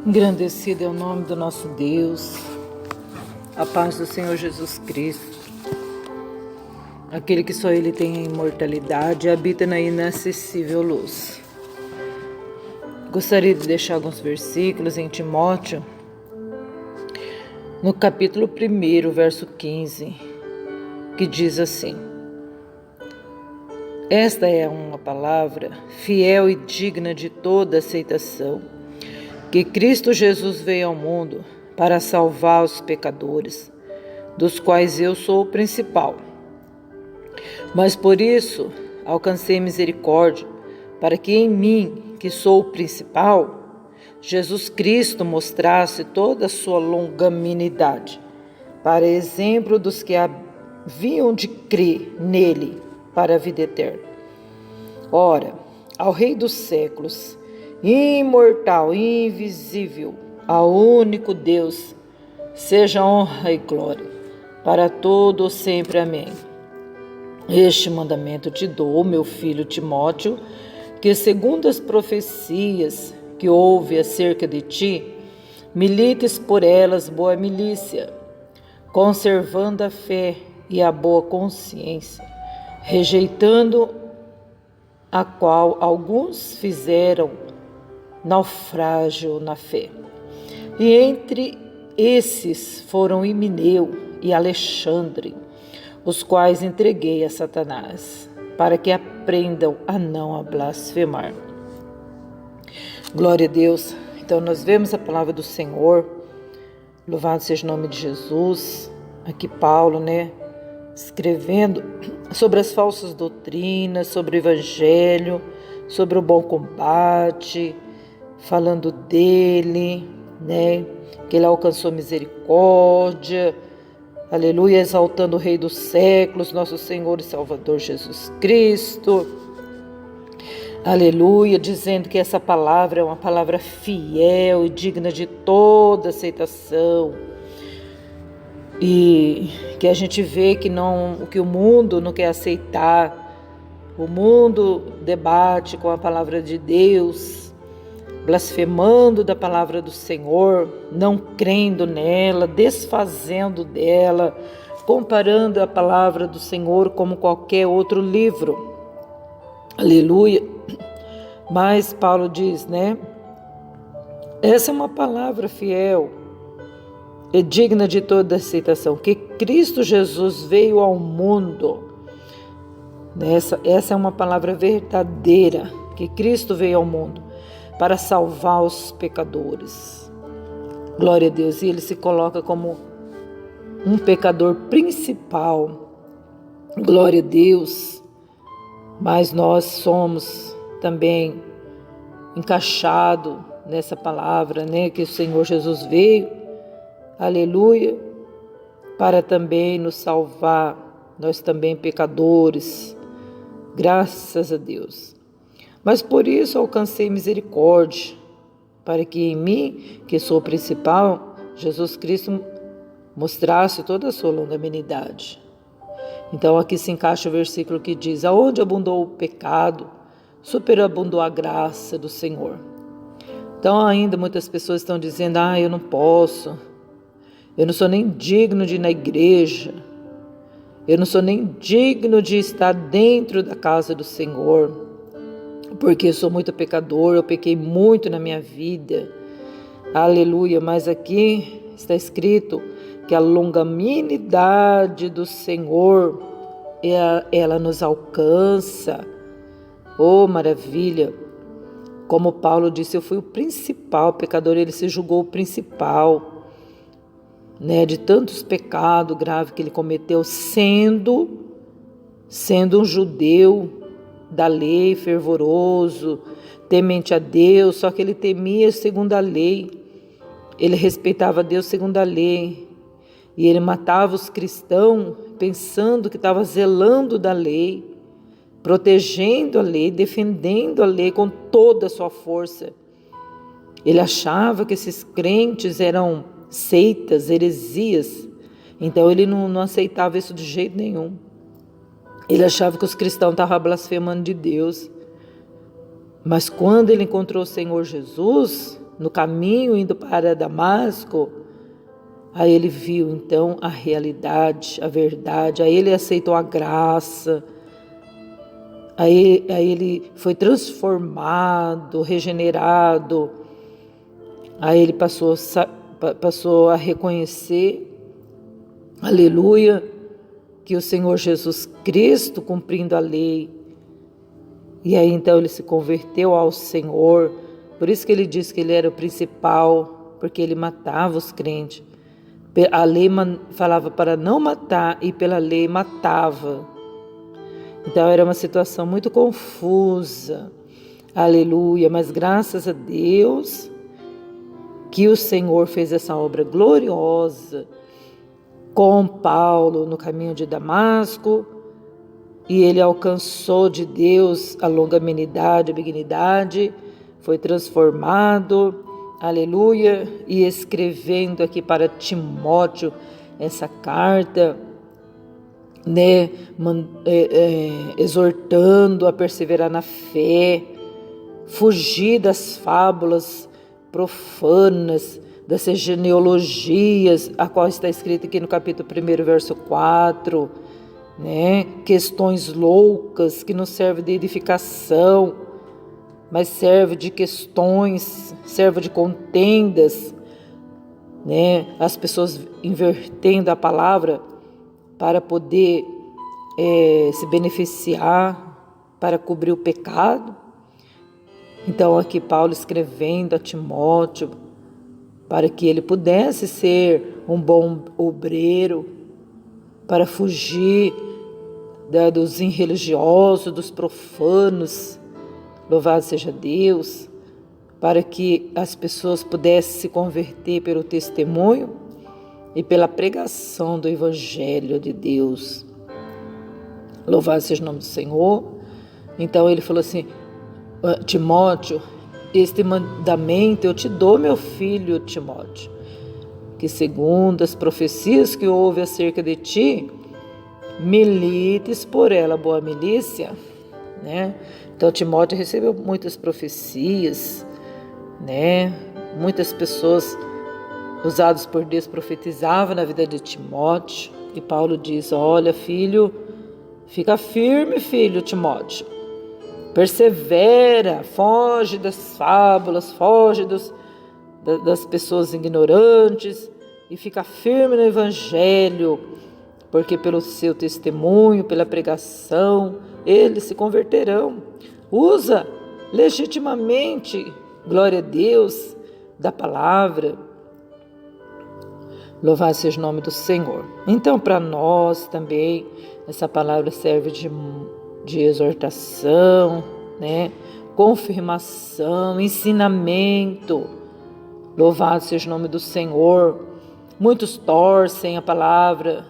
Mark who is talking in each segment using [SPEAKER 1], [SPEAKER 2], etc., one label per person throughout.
[SPEAKER 1] Engrandecido é o nome do nosso Deus, a paz do Senhor Jesus Cristo, aquele que só Ele tem a imortalidade e habita na inacessível luz. Gostaria de deixar alguns versículos em Timóteo, no capítulo 1, verso 15, que diz assim: Esta é uma palavra fiel e digna de toda aceitação, que Cristo Jesus veio ao mundo para salvar os pecadores, dos quais eu sou o principal. Mas por isso alcancei misericórdia, para que em mim, que sou o principal, Jesus Cristo mostrasse toda a sua longanimidade, para exemplo dos que haviam de crer nele para a vida eterna. Ora, ao Rei dos séculos, imortal, invisível, ao único Deus, seja honra e glória para todo sempre. Amém. Este mandamento te dou, meu filho Timóteo, que segundo as profecias que houve acerca de ti, milites por elas boa milícia, conservando a fé e a boa consciência, rejeitando a qual alguns fizeram naufrágio na fé. E entre esses foram Himeneu e Alexandre, os quais entreguei a Satanás, para que aprendam a não blasfemar. Glória a Deus. Então nós vemos a palavra do Senhor, louvado seja o nome de Jesus. Aqui Paulo, escrevendo sobre as falsas doutrinas, sobre o evangelho, sobre o bom combate, falando dele, que ele alcançou misericórdia, aleluia, exaltando o Rei dos séculos, nosso Senhor e Salvador Jesus Cristo, aleluia, dizendo que essa palavra é uma palavra fiel e digna de toda aceitação, e que a gente vê que o mundo não quer aceitar, o mundo debate com a palavra de Deus, blasfemando da palavra do Senhor, não crendo nela, desfazendo dela, comparando a palavra do Senhor como qualquer outro livro. Aleluia. Mas Paulo diz, essa é uma palavra fiel e digna de toda aceitação, que Cristo Jesus veio ao mundo. Essa é uma palavra verdadeira, que Cristo veio ao mundo para salvar os pecadores. Glória a Deus. E ele se coloca como um pecador principal. Glória a Deus. Mas nós somos também encaixados nessa palavra, que o Senhor Jesus veio, aleluia, para também nos salvar, nós também pecadores, graças a Deus. Mas por isso alcancei misericórdia, para que em mim, que sou o principal, Jesus Cristo mostrasse toda a sua longanimidade. Então aqui se encaixa o versículo que diz: aonde abundou o pecado, superabundou a graça do Senhor. Então ainda muitas pessoas estão dizendo: eu não posso, eu não sou nem digno de ir na igreja, eu não sou nem digno de estar dentro da casa do Senhor, porque eu sou muito pecador, eu pequei muito na minha vida. Aleluia. Mas aqui está escrito que a longanimidade do Senhor, ela nos alcança. Oh, maravilha. Como Paulo disse, eu fui o principal pecador, ele se julgou o principal, de tantos pecados graves que ele cometeu, sendo um judeu da lei, fervoroso, temente a Deus, só que ele temia segundo a lei, ele respeitava Deus segundo a lei, e ele matava os cristãos pensando que estava zelando da lei, protegendo a lei, defendendo a lei com toda a sua força. Ele achava que esses crentes eram seitas, heresias, então ele não aceitava isso de jeito nenhum. Ele achava que os cristãos estavam blasfemando de Deus. Mas quando ele encontrou o Senhor Jesus, no caminho indo para Damasco, aí ele viu então a realidade, a verdade, aí ele aceitou a graça, aí ele foi transformado, regenerado, aí ele passou a reconhecer, aleluia, que o Senhor Jesus Cristo, cumprindo a lei, e aí então ele se converteu ao Senhor. Por isso que ele disse que ele era o principal, porque ele matava os crentes. A lei falava para não matar e pela lei matava. Então era uma situação muito confusa, aleluia, mas graças a Deus que o Senhor fez essa obra gloriosa com Paulo no caminho de Damasco, e ele alcançou de Deus a longanimidade, a benignidade, foi transformado, aleluia, e escrevendo aqui para Timóteo essa carta, né, exortando a perseverar na fé, fugir das fábulas profanas, das genealogias, a qual está escrito aqui no capítulo 1, verso 4, né? Questões loucas que não servem de edificação, mas serve de questões, serve de contendas, né? As pessoas invertendo a palavra para poder se beneficiar, para cobrir o pecado. Então aqui Paulo escrevendo a Timóteo para que ele pudesse ser um bom obreiro, para fugir dos irreligiosos, dos profanos, louvado seja Deus, para que as pessoas pudessem se converter pelo testemunho e pela pregação do Evangelho de Deus. Louvado seja o nome do Senhor. Então ele falou assim: Timóteo, este mandamento eu te dou, meu filho Timóteo, que segundo as profecias que houve acerca de ti, milites por ela boa milícia, né? Então Timóteo recebeu muitas profecias, né? Muitas pessoas usadas por Deus profetizavam na vida de Timóteo, e Paulo diz: olha, filho, fica firme, filho Timóteo, persevera, foge das fábulas, foge das pessoas ignorantes e fica firme no Evangelho, porque pelo seu testemunho, pela pregação, eles se converterão. Usa legitimamente, glória a Deus, da palavra. Louvado seja o nome do Senhor. Então, para nós também, essa palavra serve de exortação, né? Confirmação, ensinamento. Louvado seja o nome do Senhor. Muitos torcem a palavra,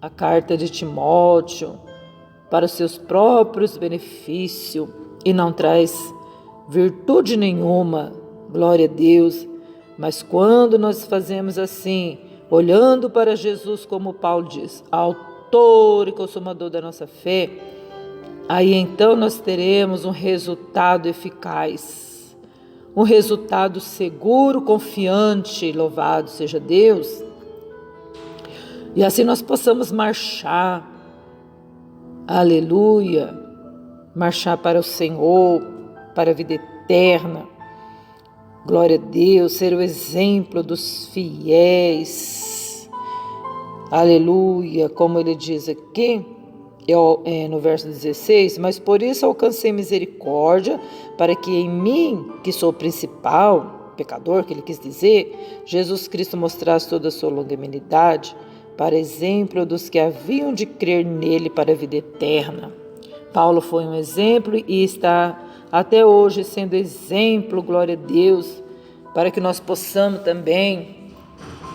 [SPEAKER 1] a carta de Timóteo, para os seus próprios benefícios e não traz virtude nenhuma, glória a Deus. Mas quando nós fazemos assim, olhando para Jesus, como Paulo diz, autor e consumador da nossa fé, aí então nós teremos um resultado eficaz, um resultado seguro, confiante, louvado seja Deus. E assim nós possamos marchar, aleluia, marchar para o Senhor, para a vida eterna, glória a Deus, ser o exemplo dos fiéis, aleluia, como ele diz aqui, no verso 16, mas por isso alcancei misericórdia, para que em mim, que sou o principal pecador, que ele quis dizer, Jesus Cristo mostrasse toda a sua longanimidade, para exemplo dos que haviam de crer nele para a vida eterna. Paulo foi um exemplo e está até hoje sendo exemplo, glória a Deus, para que nós possamos também,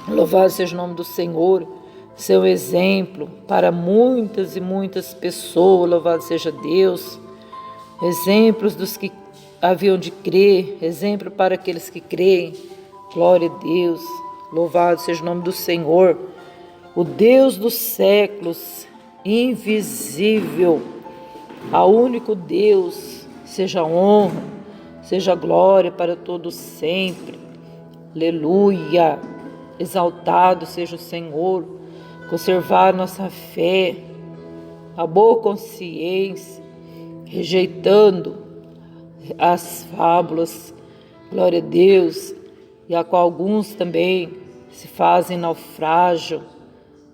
[SPEAKER 1] louvado seja o nome do Senhor, ser um exemplo para muitas e muitas pessoas, louvado seja Deus, exemplos dos que haviam de crer, exemplo para aqueles que creem, glória a Deus, louvado seja o nome do Senhor, o Deus dos séculos, invisível, ao único Deus, seja honra, seja glória para todos sempre. Aleluia. Exaltado seja o Senhor. Conservar nossa fé, a boa consciência, rejeitando as fábulas, glória a Deus, e a qual alguns também se fazem naufrágio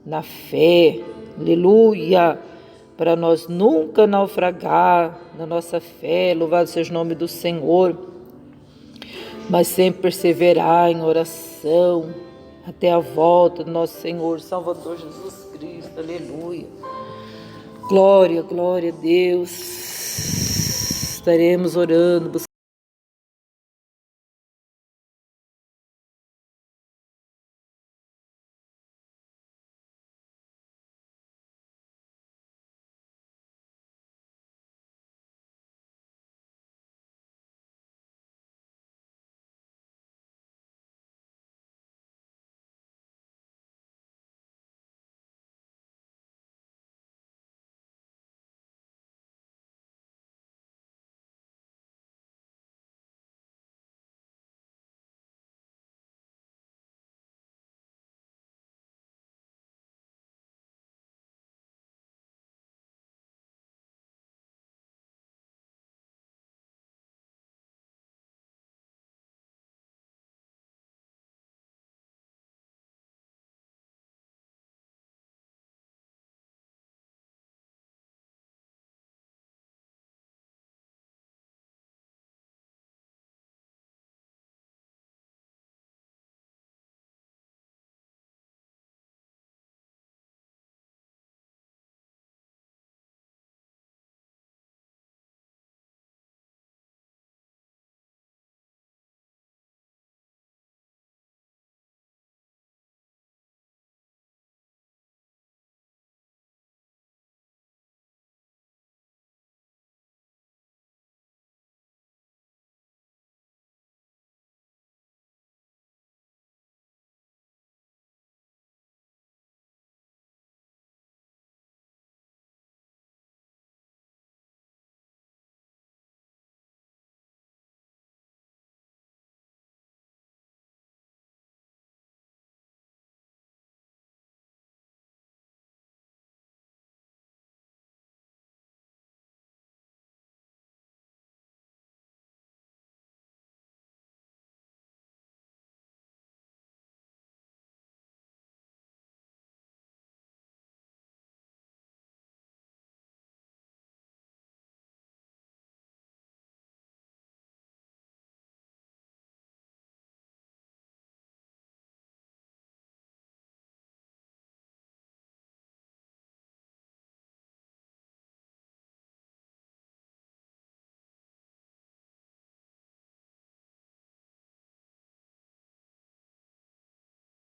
[SPEAKER 1] na fé, aleluia, para nós nunca naufragar na nossa fé, louvado seja o nome do Senhor, mas sempre perseverar em oração, até a volta do nosso Senhor, Salvador Jesus Cristo, aleluia. Glória, glória a Deus. Estaremos orando, buscando